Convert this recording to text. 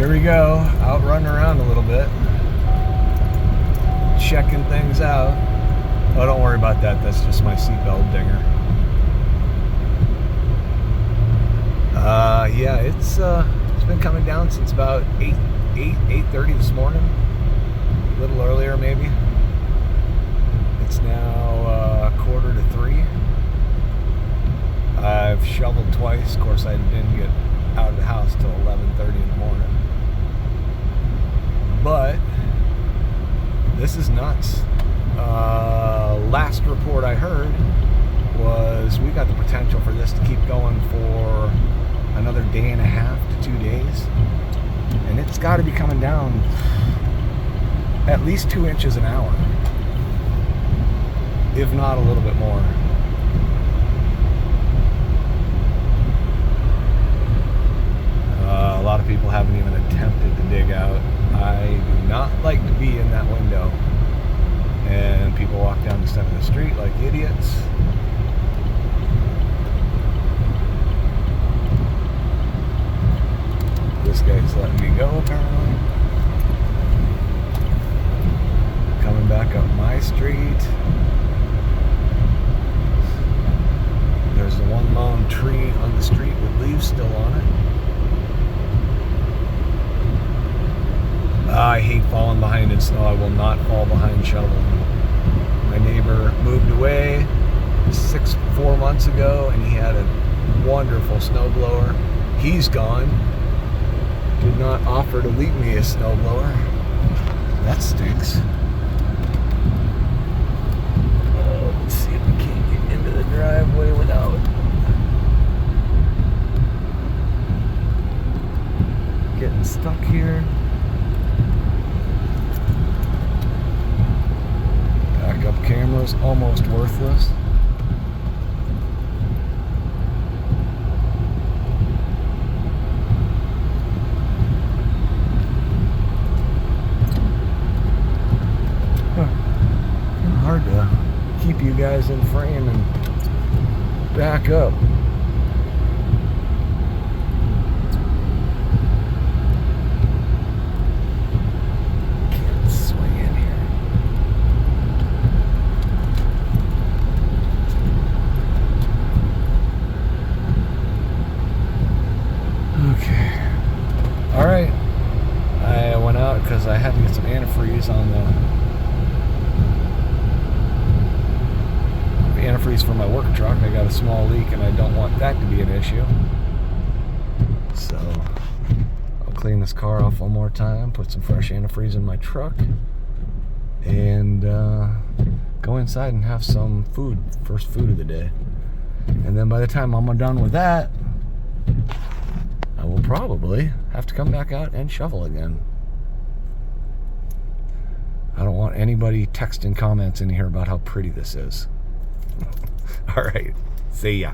Here we go, out running around a little bit, checking things out. Oh, don't worry about that. That's just my seatbelt dinger. Yeah, it's been coming down since about 8:30 this morning. A little earlier, maybe. It's now 2:45. I've shoveled twice. Of course, I didn't get out of the house till 11:30 in the morning. But this is nuts. Last report I heard was we got the potential for this to keep going for another day and a half to 2 days. And it's got to be coming down at least 2 inches an hour, if not a little bit more. A lot of people haven't even attempted to dig out. I do not like to be in that window. And people walk down the center of the street like idiots. This guy's letting me go, apparently. Coming back up my street. There's the one lone tree on the street with leaves still on it. I hate falling behind in snow. I will not fall behind shoveling. My neighbor moved away 4 months ago, and he had a wonderful snowblower. He's gone. Did not offer to leave me a snowblower. That stinks. Let's see if we can't get into the driveway without getting stuck here. Backup camera's almost worthless. Hard to keep you guys in frame and back up. Can't swing in here. Okay. All right. I went out because I had to get some antifreeze on the antifreeze for my work truck. I got a small leak and I don't want that to be an issue. So I'll clean this car off one more time, put some fresh antifreeze in my truck, and go inside and have some food, first food of the day. And then by the time I'm done with that, I will probably have to come back out and shovel again. I don't want anybody texting comments in here about how pretty this is. All right, see ya.